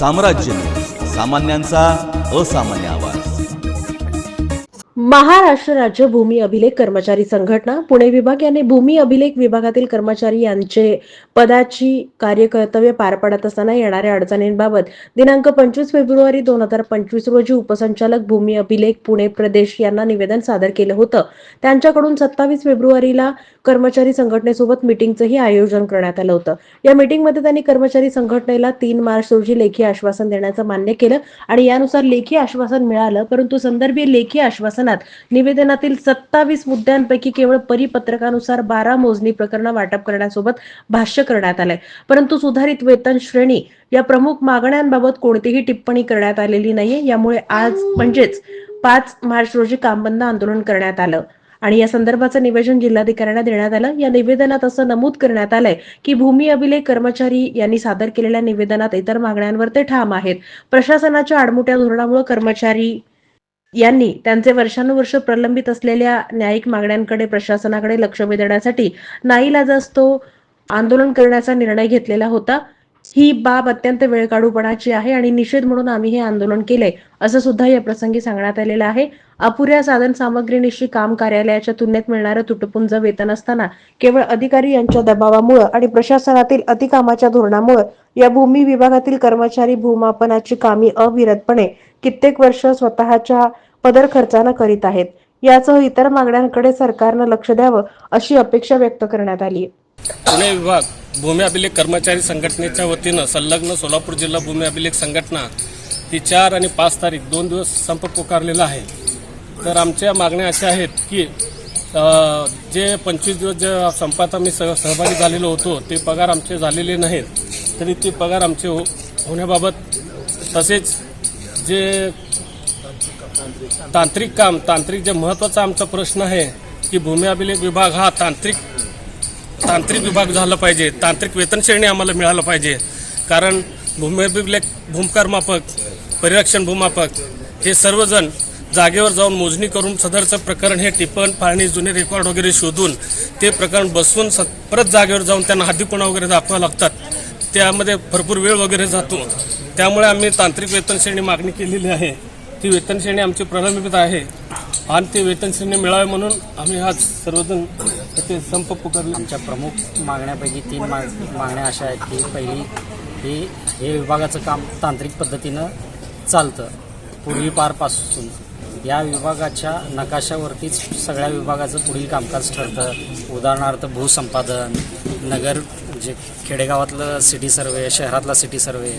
साम्राज्य सामान्यांचा असामान्य आवाज। महाराष्ट्र राज्य भूमी अभिलेख कर्मचारी संघटना पुणे विभाग यांनी भूमी अभिलेख विभागातील कर्मचारी यांचे पदाची कार्यकर्तव्य पार पाडत असताना येणाऱ्या अडचणींबाबत दिनांक 25 फेब्रुवारी 2025 रोजी उपसंचालक भूमी अभिलेख पुणे प्रदेश यांना निवेदन सादर केलं होतं। त्यांच्याकडून 27 फेब्रुवारीला कर्मचारी संघटनेसोबत मीटिंगचंही आयोजन करण्यात आलं होतं। या मीटिंगमध्ये त्यांनी कर्मचारी संघटनेला 3 मार्च रोजी लेखी आश्वासन देण्याचं मान्य केलं आणि यानुसार लेखी आश्वासन मिळालं, परंतु संदर्भीय लेखी आश्वासनात निवेदनातील 27 मुद्द्यांपैकी केवळ परिपत्रकानुसार 12 मोजणी प्रकरण वाटप करण्यासोबत भाष्य करण्यात आलंय, परंतु सुधारित वेतन श्रेणी या प्रमुख मागण्यांबाबत कोणतीही टिप्पणी करण्यात आलेली नाहीये। यामुळे आज म्हणजेच 5 मार्च रोजी कामबंद आंदोलन करण्यात आलं आणि या संदर्भाचं निवेदन जिल्हाधिकाऱ्यांना देण्यात आलं। या निवेदनात असं नमूद करण्यात आलंय की भूमी अभिलेख कर्मचारी यांनी सादर केलेल्या निवेदनात इतर मागण्यांवर ते ठाम आहेत। प्रशासनाच्या आडमुठ्या धोरणामुळे कर्मचारी यांनी त्यांचे वर्षानुवर्ष प्रलंबित असलेल्या न्यायिक मागण्यांकडे प्रशासनाकडे लक्ष वेधण्यासाठी नाईलाजास्तव आंदोलन करण्याचा निर्णय घेतलेला होता। ही बाब अत्यंत वेळकाढूपणाची आहे आणि निषेध म्हणून आम्ही हे आंदोलन केले असं सुद्धा या प्रसंगी सांगण्यात आलेलं आहे। अपुऱ्या साधन सामग्रीनिशी काम कार्यालयाच्या तुलनेत मिळणारं तुटपुंज वेतन असताना केवळ अधिकारी यांच्या दबावामुळे आणि प्रशासनातील अतिकामाच्या धोरणामुळे या भूमी विभागातील कर्मचारी भूमापनाची कामे अविरतपणे कित्येक वर्ष स्वतःच्या पदर खर्चानं करीत आहेत। यासह इतर मागण्यांकडे सरकारनं लक्ष द्यावं अशी अपेक्षा व्यक्त करण्यात आली आहे। पुणे विभाग भूमी अभिलेख कर्मचारी संघटनेच्या वतीनं संलग्न सोलापूर जिल्हा भूमी अभिलेख संघटना ही 4 आणि 5 तारीख 2 दिवस संप पुकारलेला आहे। तर आमच्या मागण्या अशा आहेत की जे 25 दिवस जे संपात आम्ही सहभागी झालेलो होतो ते पगार आमचे झालेले नाहीत, तरी ते पगार आमचे होण्याबाबत, तसेच जे तांत्रिक जे महत्त्वाचा आमचा प्रश्न आहे की भूमी अभिलेख विभाग हा तांत्रिक विभाग झाला पाहिजे, तांत्रिक वेतन श्रेणी आम्हाला मिळालं पाहिजे। कारण भूमी अभिलेख भूमकार मापक, परिरक्षण भूमापक हे सर्वजण जागेवर जाऊन मोजणी करून सदरचं प्रकरण हे टिपण पाहणी जुने रेकॉर्ड वगैरे शोधून ते प्रकरण बसवून परत जागेवर जाऊन त्यांना हद्दीपणा वगैरे दाखवावं लागतात, त्यामध्ये भरपूर वेळ वगैरे जातो। त्यामुळे आम्ही तांत्रिक वेतन श्रेणी मागणी केलेली आहे। ती वेतन श्रेणी आमची प्रलंबित आहे आणि ते वेतन श्रेणी मिळावे म्हणून आम्ही आज सर्वजण इथे संप पुकारले। आमच्या प्रमुख मागण्यापैकी 3 मागण्या अशा आहेत की पहिली हे विभागाचं काम तांत्रिक पद्धतीनं चालतं पूर्वीपारपासून। या विभागाच्या नकाशावरतीच सगळ्या विभागाचं पुढील कामकाज ठरतं। उदाहरणार्थ भूसंपादन, नगर जे खेडेगावातलं सिटी सर्वे, शहरातला सिटी सर्वे,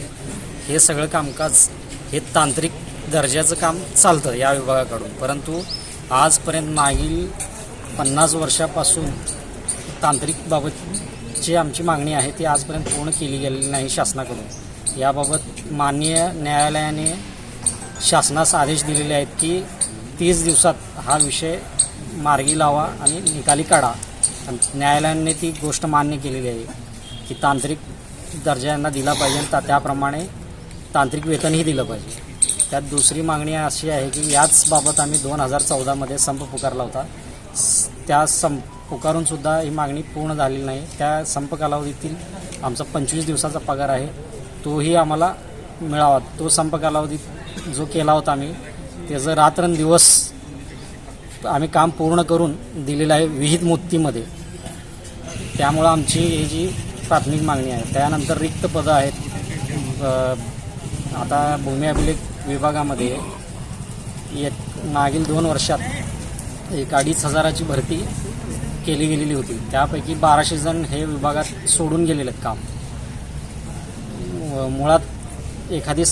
हे सगळं कामकाज हे तांत्रिक दर्जाचं काम चालतं या विभागाकडून। परंतु आजपर्यंत मागील 50 वर्षापासून तांत्रिकबाबतची आमची मागणी आहे ती आजपर्यंत पूर्ण केली गेलेली नाही शासनाकडून। याबाबत माननीय न्यायालयाने शासनास आदेश दिलेले आहेत की 30 दिवसात हा विषय मार्गी लावा आणि निकाली काढा। न्यायालयाने ती गोष्ट मान्य केलेली आहे की तांत्रिक दर्जा यांना दिला पाहिजे आणि त्याप्रमाणे तांत्रिक वेतनही दिलं पाहिजे। त्यात दुसरी मागणी अशी आहे की याच बाबत आम्ही 2014 संप पुकारला होता। त्या पुकारूनसुद्धा ही मागणी पूर्ण झालेली नाही। त्या संप कालावधीतील आमचा 25 दिवसाचा पगार आहे तोही आम्हाला मिळावा। तो संप कालावधीत जो केला होता आम्ही त्याचं रात्रंदिवस आम्ही काम पूर्ण करून दिलेलं आहे विहित मुदतीमध्ये। त्यामुळं आमची ही जी प्राथमिक मागणी आहे। त्यानंतर रिक्त पदं आहेत। आता भूमी अभिलेख विभागामध्ये मागील 2 वर्षात 1,500 भरती केली गेलेली होती। त्यापैकी 1200 जण हे विभागात सोडून गेलेले काम। मुळात एखादी